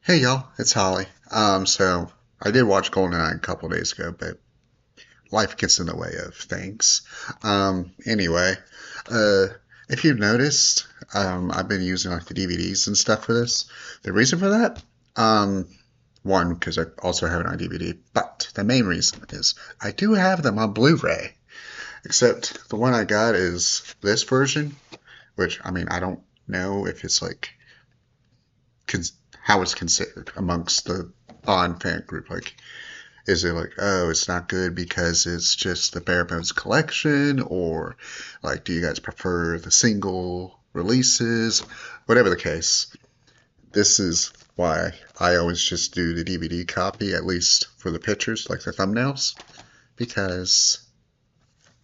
Hey y'all, it's Holly. So I did watch GoldenEye a couple days ago, but life gets in the way of things. Anyway, uh, if you've noticed, I've been using like the DVDs and stuff for this. The reason for that, um, one, because I also have it on DVD, but the main reason is I do have them on Blu-ray. Except the one I got is this version, which I mean I don't know if it's like cons how it's considered amongst the Bond fan group. Like, is it like, oh, it's not good because it's just the bare bones collection, or like, do you guys prefer the single releases? Whatever the case, this is why I always just do the DVD copy, at least for the pictures, like the thumbnails, because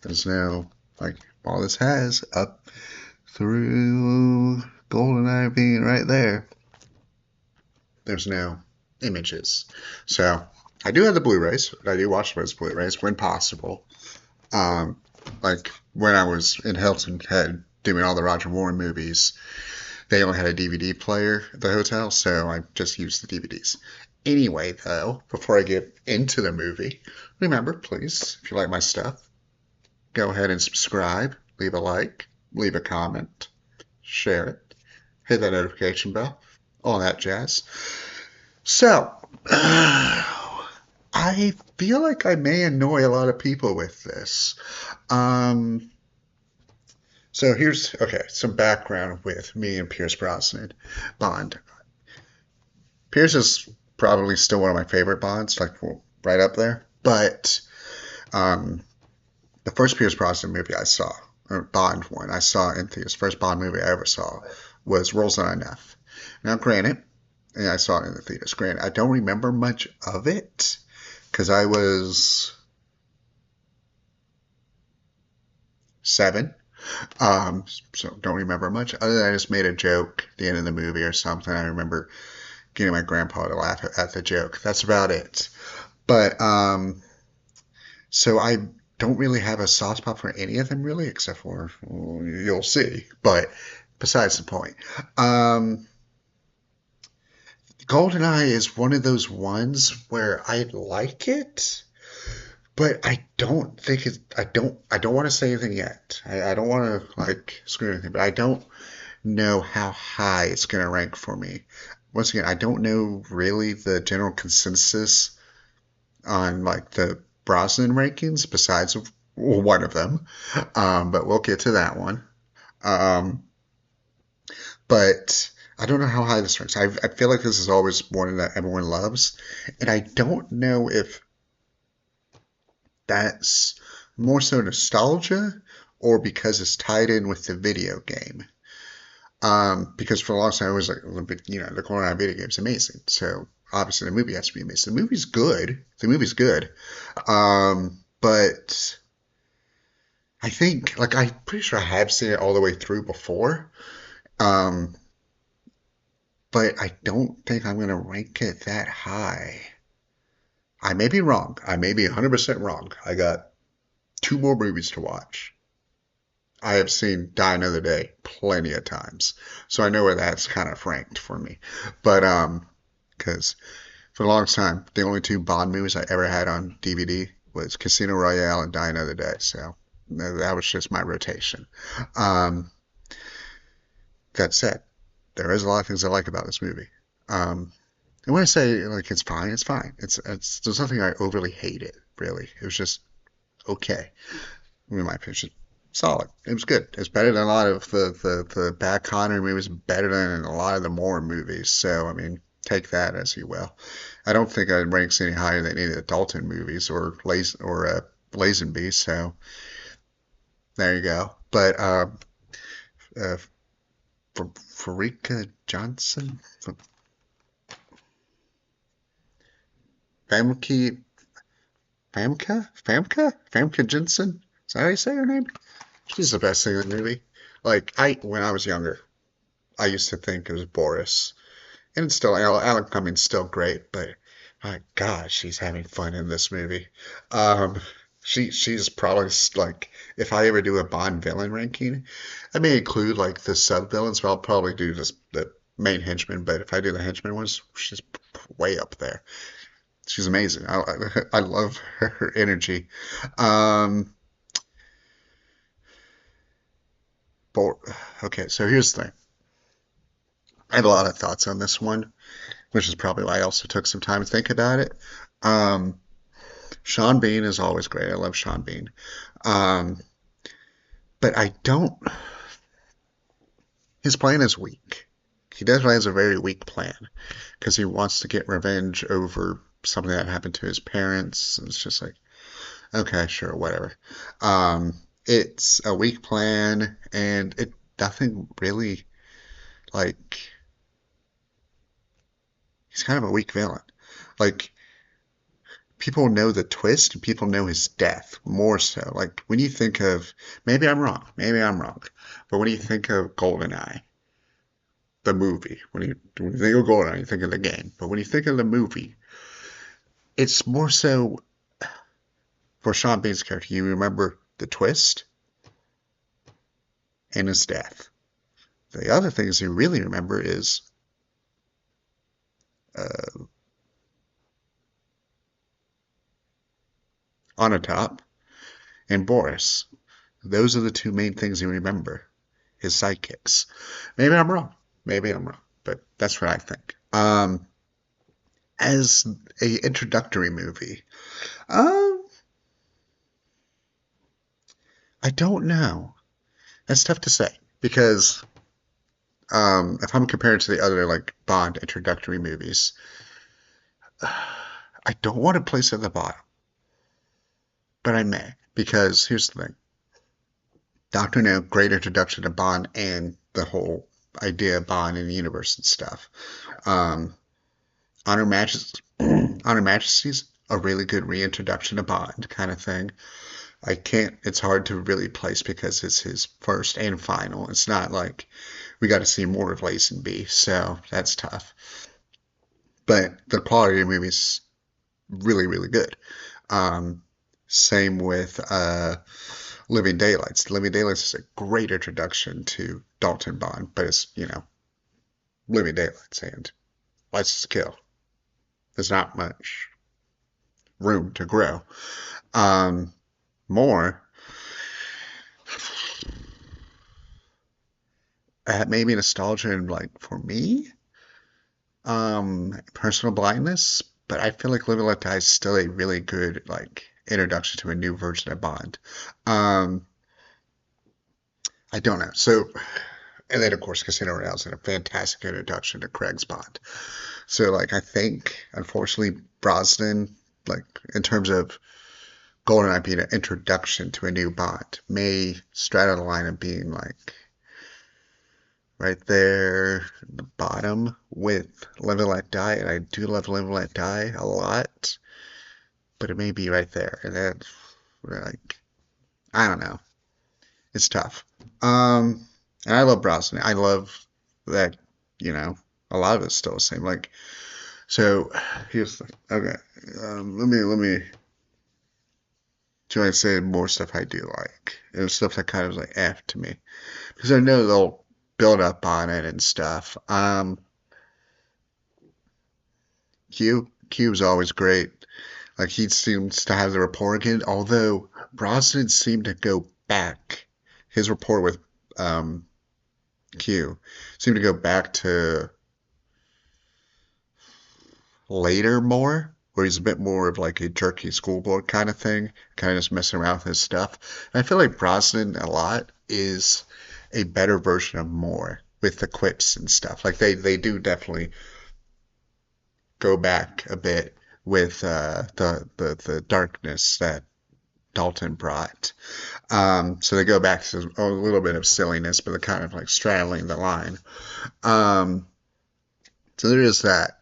there's no, like, all this has up through GoldenEye being right there. There's no images. So I do have the Blu-rays. I do watch those Blu-rays when possible. Um, like when I was in Hilton Head doing all the Roger Moore movies, they only had a DVD player at the hotel, so I just used the DVDs. Anyway, though, before I get into the movie, remember, please, if you like my stuff, go ahead and subscribe, leave a like, leave a comment, share it, hit that notification bell, all that jazz. So, I feel like I may annoy a lot of people with this. Um, so here's okay, some background with me and Pierce Brosnan Bond. Pierce is probably still one of my favorite Bonds, like right up there. But um, the first Pierce Brosnan movie I saw, or Bond one I saw in theaters, first Bond movie I ever saw was Rolls on Enough. Now, granted, and I saw it in the theaters. Granted, I don't remember much of it because I was 7. So don't remember much other than I just made a joke at the end of the movie or something. I remember getting my grandpa to laugh at the joke. That's about it. But so I don't really have a soft spot for any of them really, except for well, you'll see. But besides the point, GoldenEye is one of those ones where I like it. But I don't think it. I don't want to say anything yet. I don't want to like screw anything. But I don't know how high it's going to rank for me. Once again, I don't know really the general consensus on like the Brosnan rankings, besides one of them. But we'll get to that one. Um, but I don't know how high this ranks. I feel like this is always one that everyone loves, and I don't know if that's more so nostalgia or because it's tied in with the video game. Because for a long time I was like, the GoldenEye video game's amazing. So obviously the movie has to be amazing. The movie's good. The movie's good. But I think, like, I'm pretty sure I have seen it all the way through before. Um, but I don't think I'm going to rank it that high. I may be wrong. I may be 100% wrong. I got 2 more movies to watch. I have seen Die Another Day plenty of times, so I know where that's kind of ranked for me. But because for the longest time, the only 2 Bond movies I ever had on DVD was Casino Royale and Die Another Day. So that was just my rotation. Um, that said, there is a lot of things I like about this movie. And when I say like it's fine, it's fine. It's there's nothing I overly hate it really. It was just okay. In my opinion, solid. It was good. It's better than a lot of the bad Connery movies, better than a lot of the Moore movies. So, I mean, take that as you will. I don't think I'd rank any higher than any of the Dalton movies or Lazenby. So there you go. But uh, Farika Johnson, Famke, Famke Jensen. Is that how you say her name? She's the best thing in the movie. Like when I was younger, I used to think it was Boris, and it's still Alan Cumming's still great, but my God, she's having fun in this movie. Um, she's probably like if I ever do a Bond villain ranking, I may include like the sub villains, but I'll probably do just the main henchman, but if I do the henchman ones, she's way up there. She's amazing. I love her energy. Um, but okay, so here's the thing. I have a lot of thoughts on this one, which is probably why I also took some time to think about it. Um, Sean Bean is always great. I love Sean Bean. Um, but I don't. His plan is weak. He definitely has a very weak plan because he wants to get revenge over something that happened to his parents. And it's just like, okay, sure, whatever. It's a weak plan, and it nothing really like he's kind of a weak villain. Like people know the twist, and people know his death more so. Like when you think of maybe I'm wrong, but when you think of GoldenEye, the movie, when you think of GoldenEye, you think of the game. But when you think of the movie, it's more so for Sean Bean's character. You remember the twist and his death. The other things you really remember is uh, Onatop and Boris. Those are the two main things you remember. His sidekicks. Maybe I'm wrong. Maybe I'm wrong, but that's what I think. As a introductory movie, um, I don't know. That's tough to say because if I'm comparing to the other like Bond introductory movies, I don't want to place it at the bottom, but I may because here's the thing: Doctor No, great introduction to Bond and the whole idea of Bond in the universe and stuff. Um, Honor Majesty, Honor Majesty's a really good reintroduction to Bond kind of thing. I can't. It's hard to really place because it's his first and final. It's not like we got to see more of Lazenby, so that's tough. But the quality of the movie's really, really good. Um, Same with Living Daylights. Living Daylights is a great introduction to Dalton Bond, but it's Living Daylights and License to Kill. There's not much room to grow. Um, More, maybe nostalgia and like for me, personal blindness, but I feel like Live and Let Die is still a really good like introduction to a new version of Bond. Um, I don't know. So, and then of course Casino Royale is a fantastic introduction to Craig's Bond. So like I think unfortunately Brosnan, like in terms of GoldenEye being an introduction to a new Bond, may straddle the line of being like right there at the bottom with Live and Let Die, and I do love Live and Let Die a lot, but it may be right there, and that's like I don't know, it's tough. And I love Brosnan. I love that you know a lot of it's still the same. Like so, here's the okay. Let me try to say more stuff I do like, and stuff that kind of like F to me because I know they'll build up on it and stuff. Cube's always great. Like he seems to have the rapport again, although Brosnan seemed to go back. His rapport with um, Q seemed to go back to later more, where he's a bit more of like a jerky schoolboy kind of thing, kind of just messing around with his stuff. And I feel like Brosnan a lot is a better version of Moore with the quips and stuff. Like they do definitely go back a bit with the darkness that Dalton brought. So they go back to a little bit of silliness, but they're kind of like straddling the line. Um, so there is that.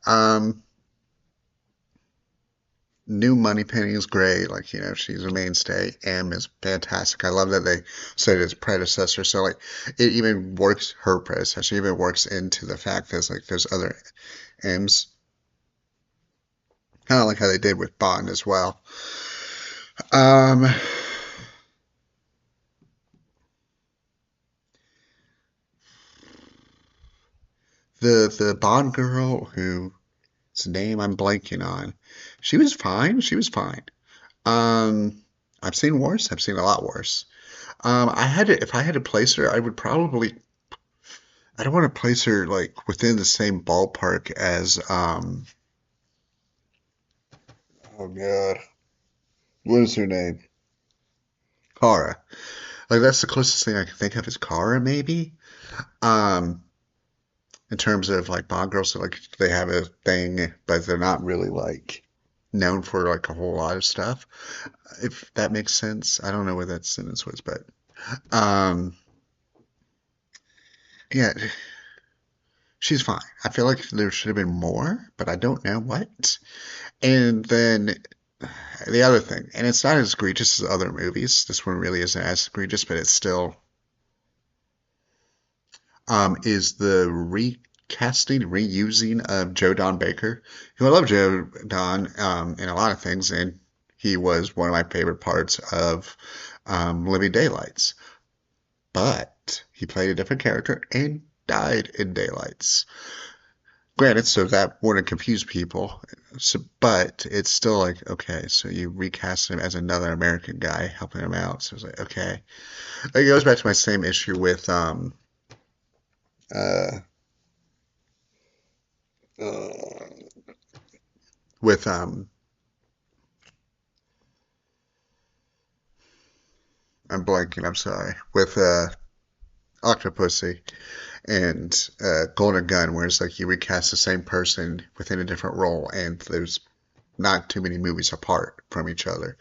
New Moneypenny is great. Like, she's a mainstay. M is fantastic. I love that they said it's predecessor. So, like, it even works, her predecessor even works into the fact that, like, there's other M's. Kind of like how they did with Bond as well. Um, the Bond girl whose name I'm blanking on, she was fine. She was fine. Um, I've seen worse. I've seen a lot worse. I had to, if I had to place her, I would probably, I don't want to place her like within the same ballpark as, oh God, what is her name? Kara. Like that's the closest thing I can think of is Kara, maybe. Um, in terms of like Bond girls, so like they have a thing, but they're not really like known for like a whole lot of stuff. If that makes sense. I don't know what that sentence was, but um, yeah, she's fine. I feel like there should have been more, but I don't know what. And then the other thing, and it's not as egregious as other movies. This one really isn't as egregious, but it's still is the recasting, reusing of Joe Don Baker, who I love Joe Don in a lot of things, and he was one of my favorite parts of Living Daylights. But he played a different character and died in Daylights. Granted, so that wouldn't confuse people. So, but it's still like, okay, so you recast him as another American guy helping him out. So it's like, okay. It goes back to my same issue uh, uh with I'm blanking, I'm sorry. With Octopussy and Golden Gun, where it's like you recast the same person within a different role, and there's not too many movies apart from each other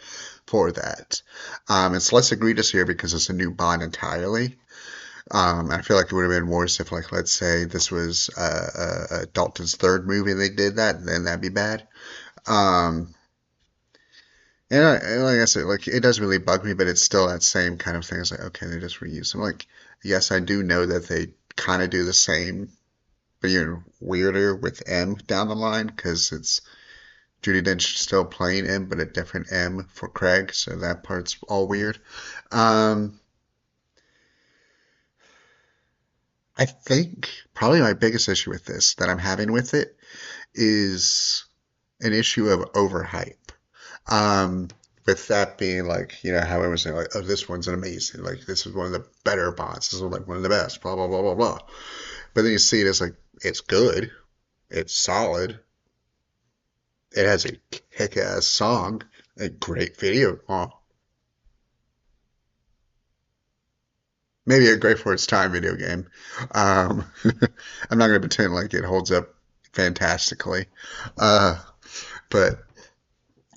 for that. It's less egregious here because it's a new Bond entirely. I feel like it would have been worse if, like, let's say this was Dalton's third movie and they did that, then that'd be bad. Um, and like I said, like it does really bug me, but it's still that same kind of thing. It's like, okay, they just reuse them. Like, yes, I do know that they kind of do the same, but even weirder with M down the line because it's Judi Dench still playing M, but a different M for Craig, so that part's all weird. Um, I think probably my biggest issue with this that I'm having with it is an issue of overhype. Um, with that being like, how everyone's saying like, oh, this one's an amazing, like this is one of the better Bonds, this is like one of the best, blah blah blah blah blah. But then you see it as like it's good, it's solid, it has a kick-ass song, a great video. Oh, maybe a great for its time video game. Um, I'm not gonna pretend like it holds up fantastically, uh, but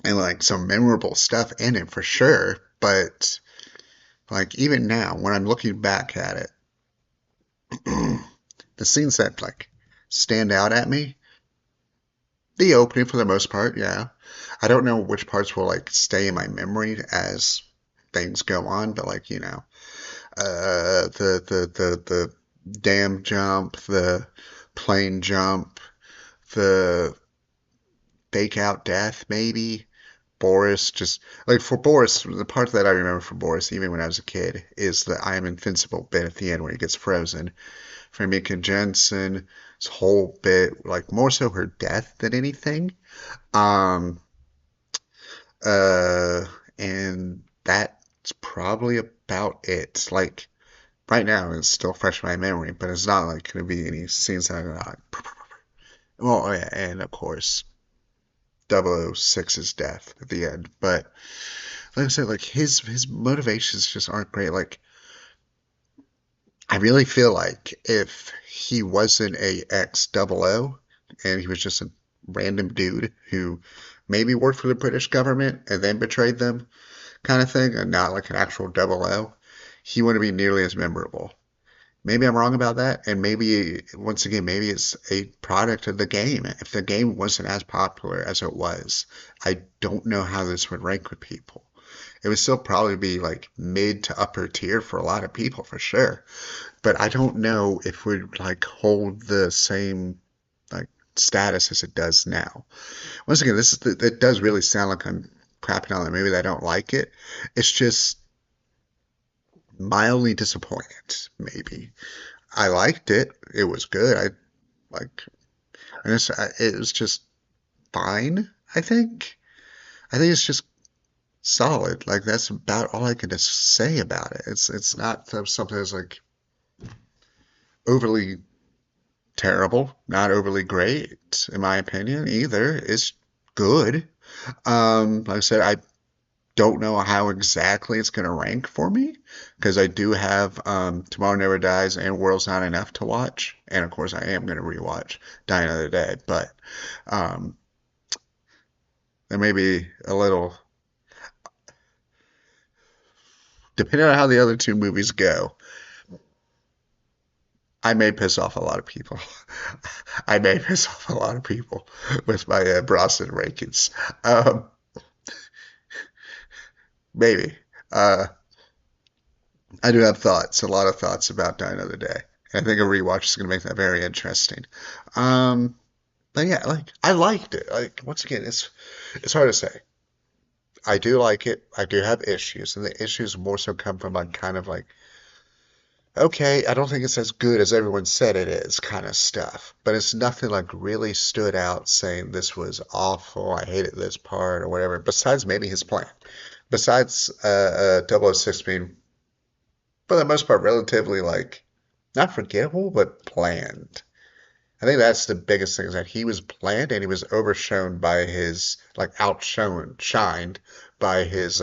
and like some memorable stuff in it for sure. But like even now, when I'm looking back at it, the scenes that like stand out at me, the opening for the most part, yeah. I don't know which parts will like stay in my memory as things go on, but like the dam jump, the plane jump, the fake out death, maybe. Boris just like for Boris, the part that I remember for Boris, even when I was a kid, is the I am invincible bit at the end where he gets frozen. Famke Jensen's whole bit, like more so her death than anything. Um, uh, and that's probably about it. Like right now, it's still fresh in my memory, but it's not like going to be any scenes that I'm like, well, oh yeah, and of course, 006's death at the end. But like I said, like his motivations just aren't great. Like I really feel like if he wasn't a ex double O and he was just a random dude who maybe worked for the British government and then betrayed them, kind of thing, and not like an actual double O, he wouldn't be nearly as memorable. Maybe I'm wrong about that, and maybe once again, maybe it's a product of the game. If the game wasn't as popular as it was, I don't know how this would rank with people. It would still probably be like mid to upper tier for a lot of people for sure, but I don't know if it would like hold the same like status as it does now. Once again, it does really sound like I'm crapping on it. Maybe I don't like it. It's just mildly disappointed, maybe. I liked it. It was good. Like, it was just fine, I think. I think it's just solid. Like that's about all I can just say about it. It's not something that's like overly terrible, not overly great, in my opinion, either. It's good. Like I said, I don't know how exactly it's going to rank for me because I do have Tomorrow Never Dies and World's Not Enough to watch. And of course, I am going to rewatch Die Another Day. But um, there may be a little, depending on how the other two movies go, I may piss off a lot of people. I may piss off a lot of people with my Brosnan rankings. Um, maybe. Uh, I do have thoughts, a lot of thoughts about Die Another Day. I think a rewatch is going to make that very interesting. Um, but yeah, like I liked it. Like once again, it's hard to say. I do like it. I do have issues, and the issues more so come from like kind of like okay, I don't think it's as good as everyone said it is kind of stuff. But it's nothing like really stood out saying this was awful, I hated this part or whatever, besides maybe his plan. Besides 006 being, for the most part, relatively like, not forgettable, but bland. I think that's the biggest thing is that he was bland and he was overshone by his, like outshone, shined by his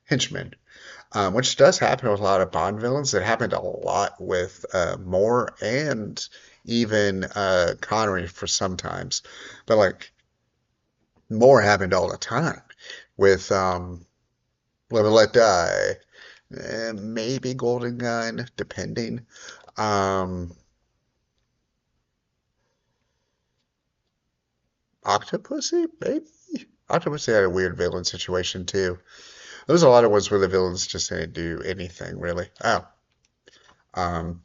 henchmen, which does happen with a lot of Bond villains. It happened a lot with Moore and even Connery for sometimes, but like Moore happened all the time with Live and Let Die, maybe GoldenEye, depending. Um, Octopussy, maybe. Octopussy had a weird villain situation too. There was a lot of ones where the villains just didn't do anything really. Oh, um,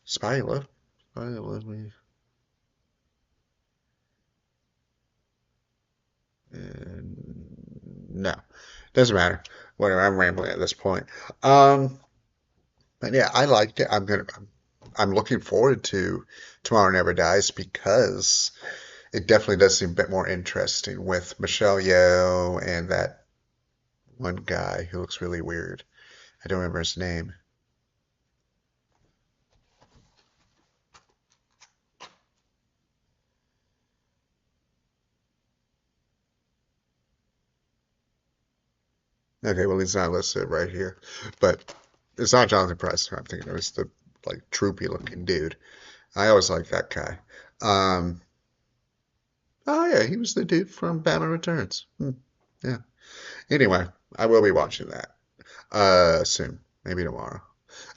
Spy Who Loved Me. No, doesn't matter. Whatever. I'm rambling at this point. Um, but yeah, I liked it. I'm looking forward to Tomorrow Never Dies because it definitely does seem a bit more interesting with Michelle Yeoh and that one guy who looks really weird. I don't remember his name. Okay, well he's not listed right here, but it's not Jonathan Price. I'm thinking it was the like troopy looking dude. I always liked that guy. Um, oh yeah, he was the dude from Batman Returns. Yeah. Anyway, I will be watching that soon, maybe tomorrow.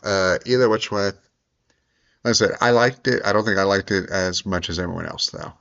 Either which way, like I said, I liked it. I don't think I liked it as much as everyone else though.